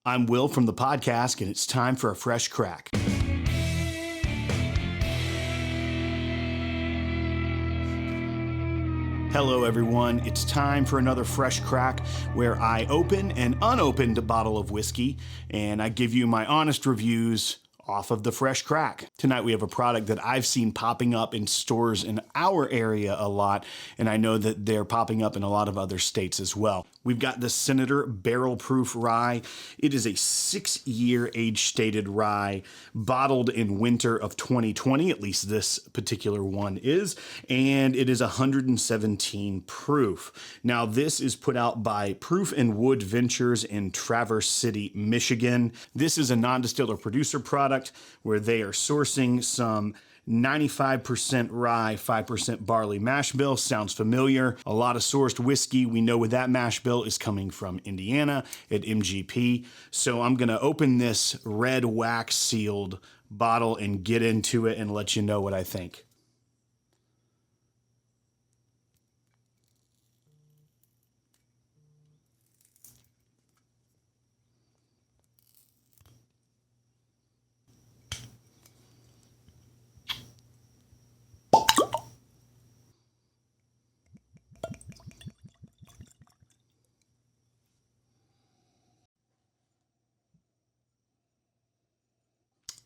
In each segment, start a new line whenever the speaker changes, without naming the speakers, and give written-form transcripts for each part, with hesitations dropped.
I'm Will from the podcast, and it's time for a fresh crack. Hello, everyone. It's time for another fresh crack where I open an unopened bottle of whiskey and I give you my honest reviews off of the fresh crack. Tonight we have a product that I've seen popping up in stores in our area a lot, and I know that they're popping up in a lot of other states as well. We've got the Senator Barrel Proof Rye. It is a 6-year age-stated rye, bottled in winter of 2020, at least this particular one is, and it is 117 proof. Now, this is put out by Proof and Wood Ventures in Traverse City, Michigan. This is a non-distiller producer product where they are sourcing some 95% rye, 5% barley mash bill. Sounds familiar. A lot of sourced whiskey. We know where that mash bill is coming from, Indiana at MGP. So I'm going to open this red wax sealed bottle and get into it and let you know what I think.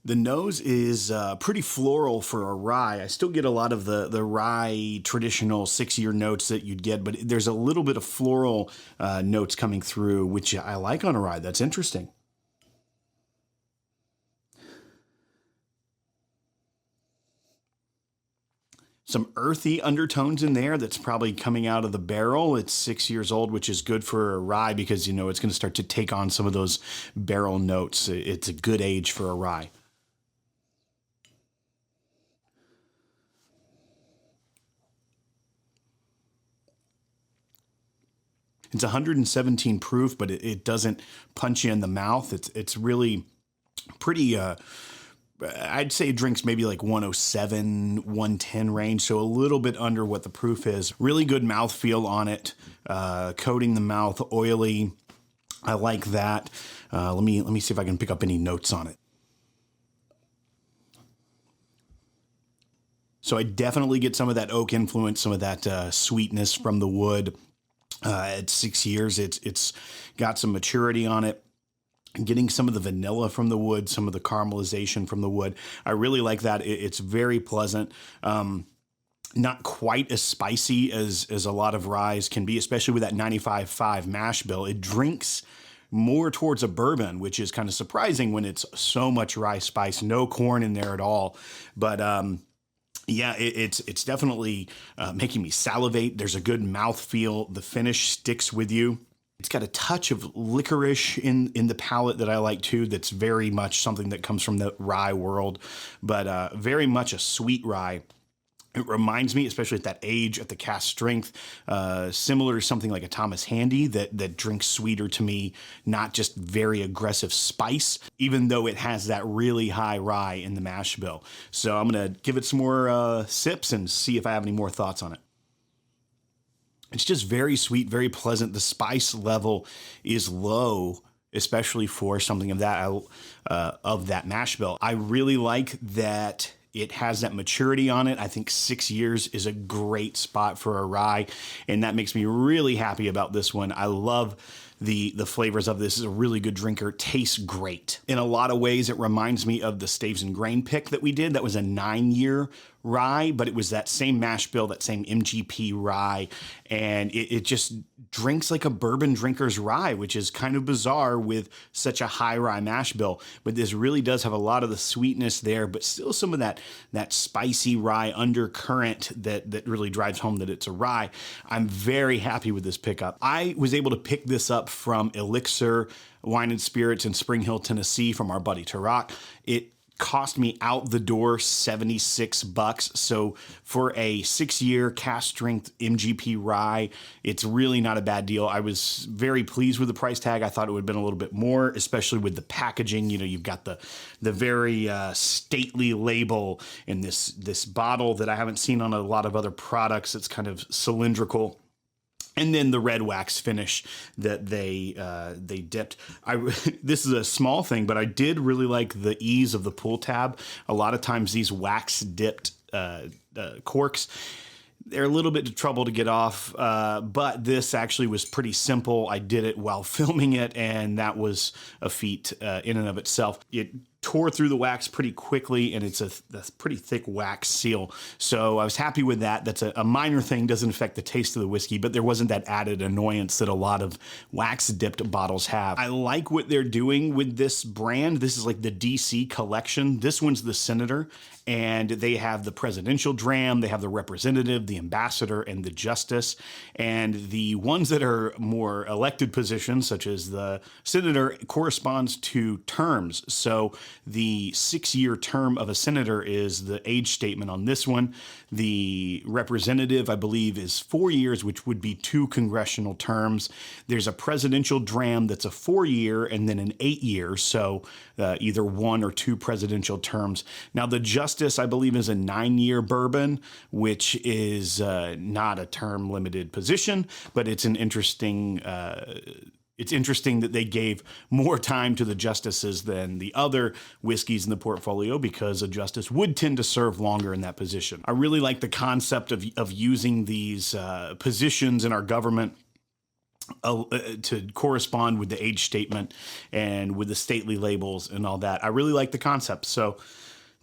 The nose is pretty floral for a rye. I still get a lot of the rye traditional 6-year notes that you'd get, but there's a little bit of floral notes coming through, which I like on a rye. That's interesting. Some earthy undertones in there that's probably coming out of the barrel. It's 6 years old, which is good for a rye because, you know, it's going to start to take on some of those barrel notes. It's a good age for a rye. It's 117 proof, but it doesn't punch you in the mouth. It's really pretty, I'd say it drinks maybe like 107, 110 range, so a little bit under what the proof is. Really good mouthfeel on it, coating the mouth, oily. I like that. Let me see if I can pick up any notes on it. So I definitely get some of that oak influence, some of that sweetness from the wood. At 6 years, it's got some maturity on it. Getting some of the vanilla from the wood, some of the caramelization from the wood. I really like that. It's very pleasant. Not quite as spicy as a lot of ryes can be, especially with that 95.5 mash bill. It drinks more towards a bourbon, which is kind of surprising when it's so much rye spice, no corn in there at all. But yeah, it's definitely making me salivate. There's a good mouthfeel. The finish sticks with you. It's got a touch of licorice in the palate that I like too. That's very much something that comes from the rye world, but very much a sweet rye. It reminds me, especially at that age, at the cast strength, similar to something like a Thomas Handy that drinks sweeter to me, not just very aggressive spice, even though it has that really high rye in the mash bill. So I'm going to give it some more sips and see if I have any more thoughts on it. It's just very sweet, very pleasant. The spice level is low, especially for something of that mash bill. I really like that it has that maturity on it. I think 6 years is a great spot for a rye, and that makes me really happy about this one. I love the flavors of this. Is a really good drinker. Tastes great. In a lot of ways, it reminds me of the Staves and Grain pick that we did. That was a 9-year rye, but it was that same mash bill, that same MGP rye, and it just drinks like a bourbon drinker's rye, which is kind of bizarre with such a high rye mash bill. But this really does have a lot of the sweetness there, but still some of that spicy rye undercurrent that really drives home that it's a rye. I'm very happy with this pickup. I was able to pick this up from Elixir Wine and Spirits in Spring Hill, Tennessee, from our buddy Tarak. It cost me out the door $76. So for a 6-year cast strength MGP rye, it's really not a bad deal. I was very pleased with the price tag. I thought it would have been a little bit more, especially with the packaging. You know, you've got the very stately label in this bottle that I haven't seen on a lot of other products. It's kind of cylindrical. And then the red wax finish that they dipped. This is a small thing, but I did really like the ease of the pull tab. A lot of times these wax dipped corks, they're a little bit of trouble to get off, but this actually was pretty simple. I did it while filming it, and that was a feat in and of itself. It tore through the wax pretty quickly, and it's a pretty thick wax seal. So I was happy with that. That's a minor thing, doesn't affect the taste of the whiskey, but there wasn't that added annoyance that a lot of wax dipped bottles have. I like what they're doing with this brand. This is like the DC collection. This one's the Senator, and they have the presidential dram, they have the representative, the ambassador, and the justice. And the ones that are more elected positions, such as the senator, corresponds to terms. So the 6-year term of a senator is the age statement on this one. The representative, I believe, is 4 years, which would be 2 congressional terms. There's a presidential dram that's a 4-year and then an 8-year. So either 1 or 2 presidential terms. Now, the Justice, I believe, is a 9-year bourbon, which is not a term limited position, but it's an interesting. It's interesting that they gave more time to the justices than the other whiskeys in the portfolio, because a justice would tend to serve longer in that position. I really like the concept of using these positions in our government to correspond with the age statement and with the stately labels and all that. I really like the concept. So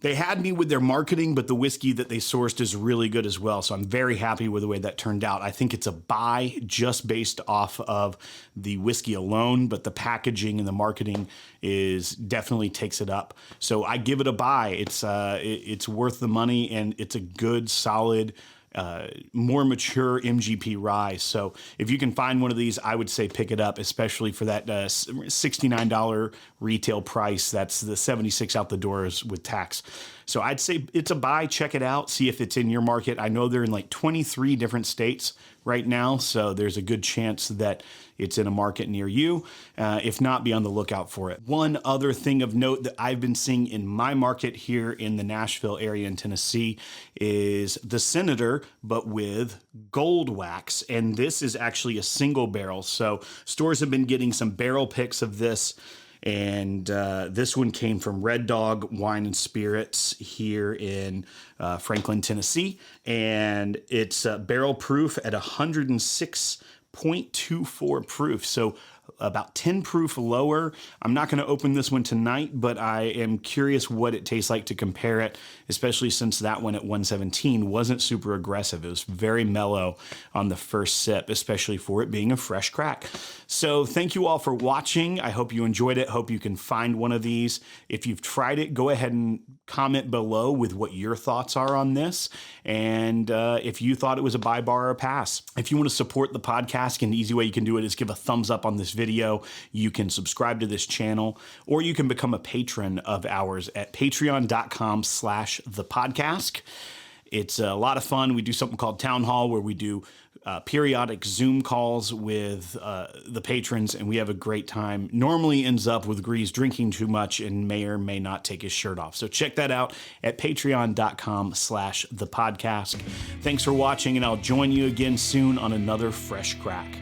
they had me with their marketing, but the whiskey that they sourced is really good as well. So I'm very happy with the way that turned out. I think it's a buy just based off of the whiskey alone, but the packaging and the marketing definitely takes it up. So I give it a buy. It's worth the money, and it's a good, solid, more mature MGP rye. So if you can find one of these, I would say pick it up, especially for that $69 retail price. That's the $76 out the doors with tax. So I'd say it's a buy. Check it out. See if it's in your market. I know they're in like 23 different states right now, so there's a good chance that it's in a market near you. If not, be on the lookout for it. One other thing of note that I've been seeing in my market here in the Nashville area in Tennessee is the Senator, but with gold wax. And this is actually a single barrel. So stores have been getting some barrel picks of this. And this one came from Red Dog Wine and Spirits here in Franklin, Tennessee. And it's barrel proof at 106.24 proof. So about 10 proof lower. I'm not going to open this one tonight, but I am curious what it tastes like to compare it, especially since that one at 117 wasn't super aggressive. It was very mellow on the first sip, especially for it being a fresh crack. So thank you all for watching. I hope you enjoyed it. Hope you can find one of these. If you've tried it, go ahead and comment below with what your thoughts are on this, and if you thought it was a buy, bar, or a pass. If you want to support the podcast, an easy way you can do it is give a thumbs up on this video. You can subscribe to this channel, or you can become a patron of ours at patreon.com/thepodcast. It's a lot of fun. We do something called Town Hall, where we do periodic Zoom calls with the patrons, and we have a great time. Normally ends up with Grease drinking too much and may or may not take his shirt off. So check that out at patreon.com/thepodcast. Thanks for watching, and I'll join you again soon on another fresh crack.